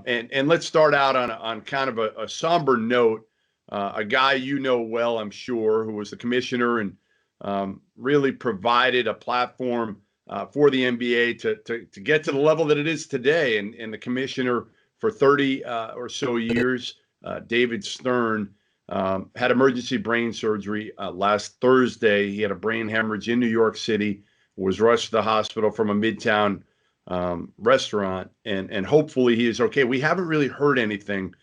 And let's start out on kind of a somber note. A guy you know well, I'm sure, who was the commissioner and really provided a platform for the NBA to get to the level that it is today. And the commissioner for 30 or so years, David Stern, had emergency brain surgery last Thursday. He had a brain hemorrhage in New York City, was rushed to the hospital from a Midtown restaurant, and hopefully he is okay. We haven't really heard anything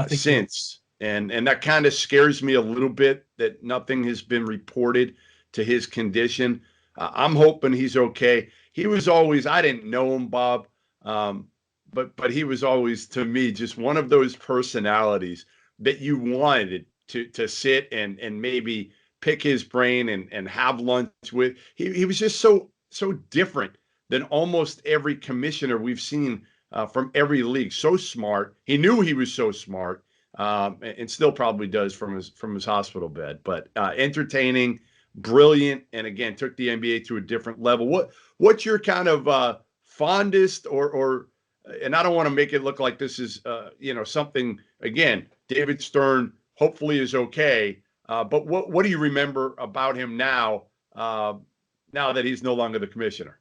since, and that kind of scares me a little bit that nothing has been reported to his condition. I'm hoping he's okay. He was always, I didn't know him, Bob, but he was always, to me, just one of those personalities that you wanted to sit and maybe pick his brain and have lunch with. He was just so different than almost every commissioner we've seen from every league. So smart. He knew he was so smart, and still probably does from his hospital bed. But entertaining, brilliant, and again took the NBA to a different level. What's your kind of fondest or and I don't want to make it look like this is something, again, David Stern hopefully is okay. But what do you remember about him now that he's no longer the commissioner?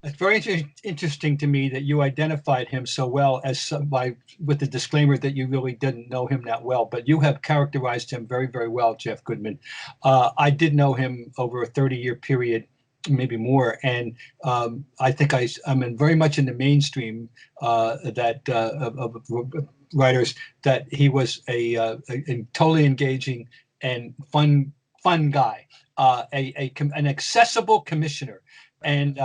It's very interesting to me that you identified him so well with the disclaimer that you really didn't know him that well, but you have characterized him very, very well, Jeff Goodman. I did know him over a 30-year period, maybe more, and I think I'm very much in the mainstream of writers that he was a totally engaging and fun guy, an accessible commissioner, and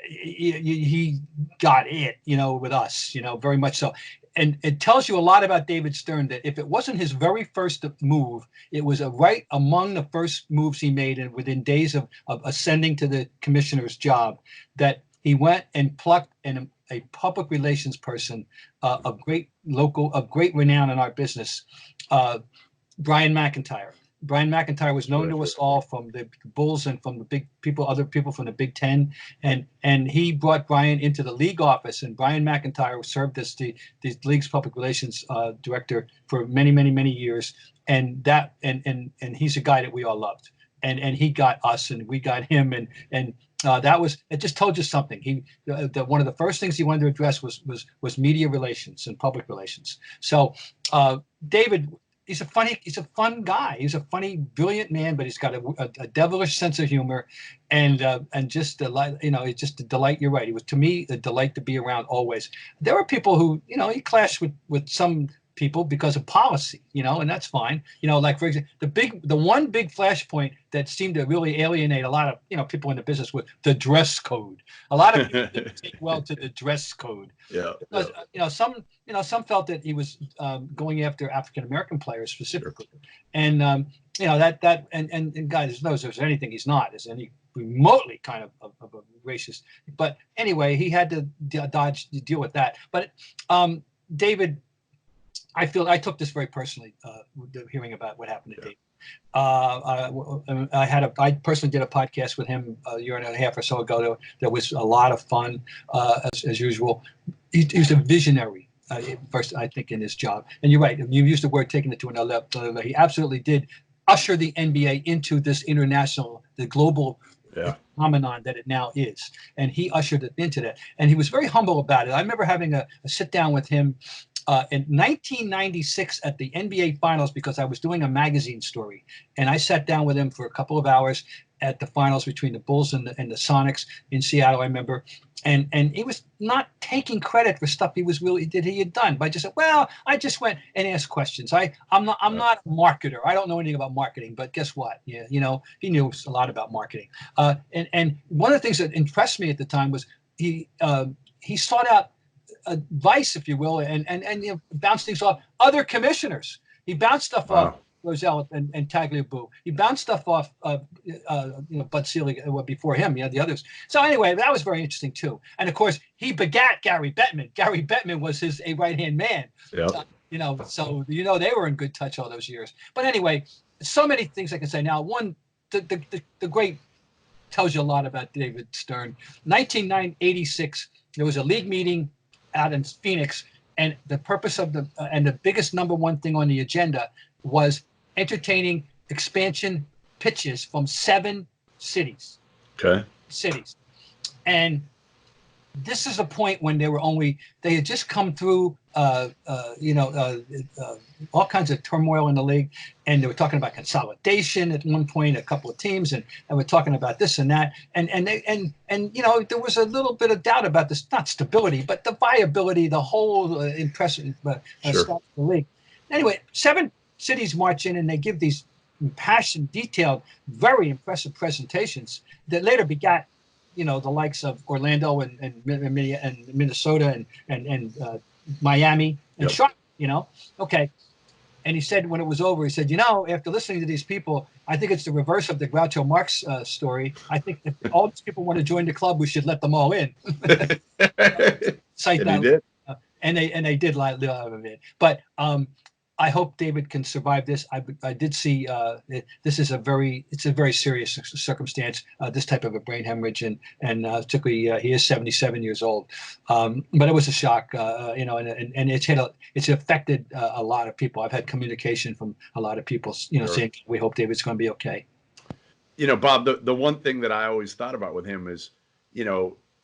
he got it, with us, very much so. And it tells you a lot about David Stern that if it wasn't his very first move, it was right among the first moves he made, and within days of ascending to the commissioner's job, that he went and plucked a public relations person of great renown in our business, Brian McIntyre. Brian McIntyre was known to us all from the Bulls and from the other people from the Big Ten, and he brought Brian into the league office. And Brian McIntyre served as the league's public relations director for many, many, many years. And he's a guy that we all loved. And he got us, and we got him, and it just told you something. One of the first things he wanted to address was media relations and public relations. So David. He's a fun guy. He's a funny, brilliant man, but he's got a devilish sense of humor, and just it's just a delight. You're right. He was, to me, a delight to be around always. There were people who, he clashed with some people because of policy, and that's fine. Like, for example, the one big flashpoint that seemed to really alienate a lot of, people in the business was the dress code. A lot of people didn't take well to the dress code. Yeah. Because, some felt that he was going after African-American players specifically. And, and guys knows if there's anything he's not, is any remotely kind of a racist. But anyway, he had to deal with that. But David, I took this very personally, hearing about what happened to David. I personally did a podcast with him a year and a half or so ago. That was a lot of fun, as usual. He was a visionary, first, I think, in his job. And you're right. You used the word taking it to another level. He absolutely did usher the NBA into this the global phenomenon that it now is. And he ushered it into that. And he was very humble about it. I remember having a sit down with him in 1996 at the NBA Finals, because I was doing a magazine story, and I sat down with him for a couple of hours at the finals between the Bulls and the Sonics in Seattle, I remember, and he was not taking credit for stuff he had done, but just said, well, I just went and asked questions. I'm not a marketer. I don't know anything about marketing, but guess what? Yeah, he knew a lot about marketing. And one of the things that impressed me at the time was he sought out advice, if you will, and bounce things off other commissioners. He bounced stuff off Roselle and Tagliabue. He bounced stuff off Bud Selig before him, the others. So anyway, that was very interesting too. And of course, he begat Gary Bettman. Gary Bettman was his right-hand man. Yep. So they were in good touch all those years. But anyway, so many things I can say now. One, the great tells you a lot about David Stern. 1986, there was a league meeting out in Phoenix, And the purpose of and the biggest number one thing on the agenda was entertaining expansion pitches from 7 cities. Okay. And this is a point when they had just come through, all kinds of turmoil in the league, and they were talking about consolidation at one point, a couple of teams, and we're talking about this and that, and there was a little bit of doubt about this, not stability, but the viability, the whole impressive stuff of the league. Anyway, 7 cities march in, and they give these impassioned, detailed, very impressive presentations that later begat the likes of Orlando and Minnesota and Miami and Charlotte, Okay. And he said when it was over, he said, after listening to these people, I think it's the reverse of the Groucho Marx story. I think if all these people want to join the club, we should let them all in. Cite that. Did. And they did live of it. But I hope David can survive this. I did see it's a very serious circumstance, this type of a brain hemorrhage, and particularly he is 77 years old. But it was a shock, and it's affected a lot of people. I've had communication from a lot of people, saying we hope David's going to be okay. Bob, the one thing that I always thought about with him is,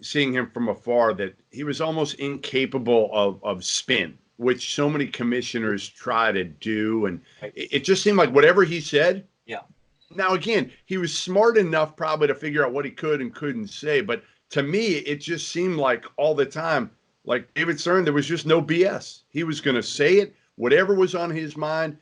seeing him from afar, that he was almost incapable of spin, which so many commissioners try to do. And it just seemed like whatever he said. Yeah. Now, again, he was smart enough probably to figure out what he could and couldn't say. But to me, it just seemed like all the time, like David Stern, there was just no BS. He was going to say it, whatever was on his mind.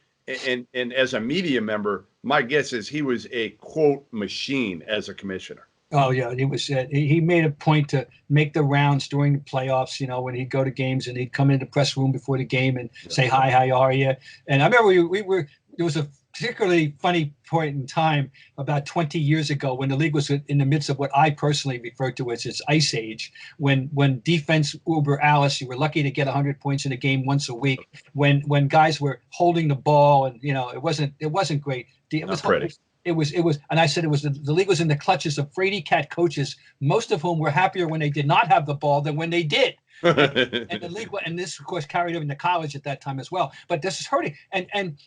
And as a media member, my guess is he was a quote machine as a commissioner. Oh yeah, he was. He made a point to make the rounds during the playoffs. When he'd go to games and he'd come into the press room before the game and say, "Hi, how are you?" And I remember we were. There was a particularly funny point in time about 20 years ago when the league was in the midst of what I personally refer to as its ice age. When defense uber alles, you were lucky to get 100 points in a game once a week. When guys were holding the ball, and it wasn't great. It was pretty. It was, and I said it was the league was in the clutches of fraidy cat coaches, most of whom were happier when they did not have the ball than when they did. And the league, and this of course carried over into college at that time as well. But this is hurting, and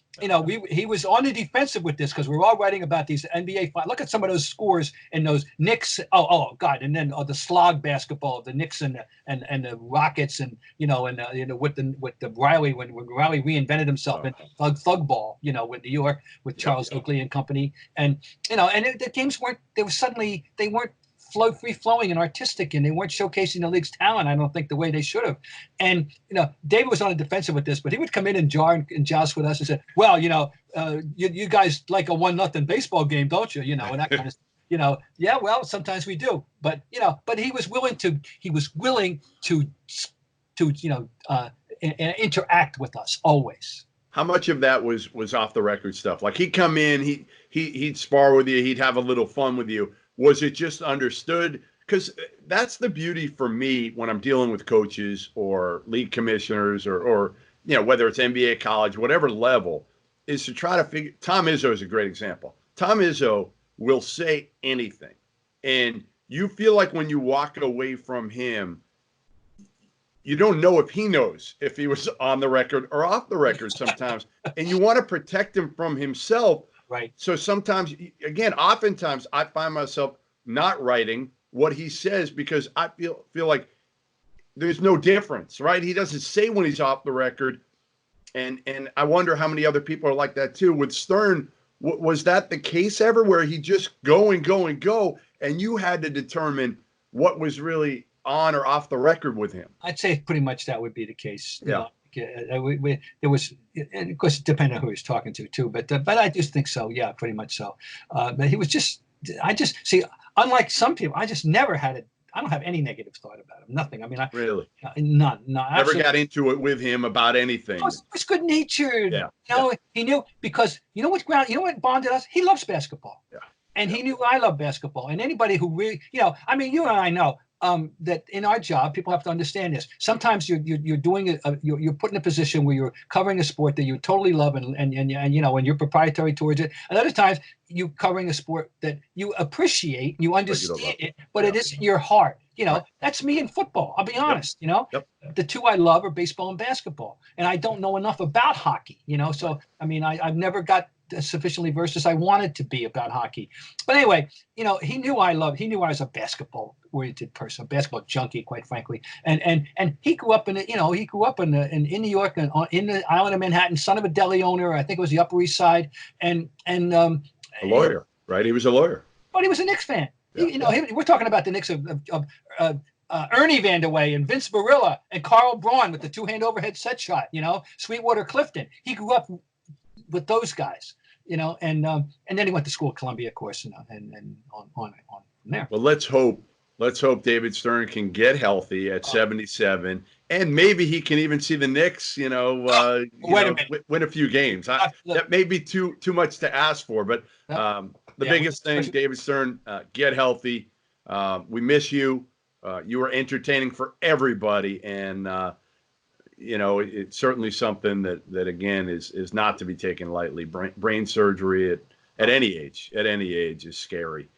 he was on the defensive with this because we're all writing about these NBA. Look at some of those scores and those Knicks. Oh God, and then the slog basketball, the Knicks and the Rockets, and with the Riley when Riley reinvented himself in thug ball, with New York with Charles Oakley and company, and the games weren't. They weren't free flowing and artistic, and they weren't showcasing the league's talent, I don't think, the way they should have. And David was on the defensive with this, but he would come in and jar and joust with us and say, well, you guys like a 1-0 baseball game, don't you? And that kind of stuff. Yeah, well, sometimes we do, but he was willing to interact with us always. How much of that was off the record stuff? Like he'd come in, he'd spar with you, he'd have a little fun with you. Was it just understood? Because that's the beauty for me when I'm dealing with coaches or league commissioners or whether it's NBA, college, whatever level, is to try to figure. Tom Izzo is a great example. Tom Izzo will say anything. And you feel like when you walk away from him, you don't know if he knows if he was on the record or off the record sometimes. And you want to protect him from himself. Right. So sometimes, oftentimes I find myself not writing what he says because I feel like there's no difference, right? He doesn't say when he's off the record. And I wonder how many other people are like that too. With Stern, was that the case ever where he just go and go and go, and you had to determine what was really on or off the record with him? I'd say pretty much that would be the case. Yeah. There was, and of course, it depended on who he was talking to too, but I just think so. Yeah, pretty much so. But he was unlike some people, I just never had I don't have any negative thought about him. Nothing. I mean, really, none. No, never got into it with him about anything. He was good natured. Yeah. He knew because what bonded us. He loves basketball. Yeah. And he knew I love basketball. And anybody who really, you and I know, that in our job, people have to understand this. Sometimes you're doing you're put in a position where you're covering a sport that you totally love and you're proprietary towards it. And other times you covering a sport that you appreciate, you understand it, but it isn't your heart. That's me in football. I'll be honest. Yep. The two I love are baseball and basketball, and I don't know enough about hockey. So I mean, I've never got sufficiently versed as I wanted to be about hockey. But anyway, he knew I was a basketball oriented person, a basketball junkie, quite frankly. And he grew up in New York and in the island of Manhattan, son of a deli owner. I think it was the Upper East Side, and a lawyer, right? He was a lawyer. But he was a Knicks fan. Yeah. We're talking about the Knicks of Ernie Vanderway and Vince Barilla and Carl Braun with the two-hand overhead set shot. Sweetwater Clifton. He grew up with those guys. And then he went to school at Columbia, of course, and on from there. Well, let's hope David Stern can get healthy at 77, and maybe he can even see the Knicks, win a few games. That may be too much to ask for, but the biggest thing, David Stern, get healthy. We miss you. You were entertaining for everybody, and it's certainly something that again is not to be taken lightly. Brain surgery at any age is scary.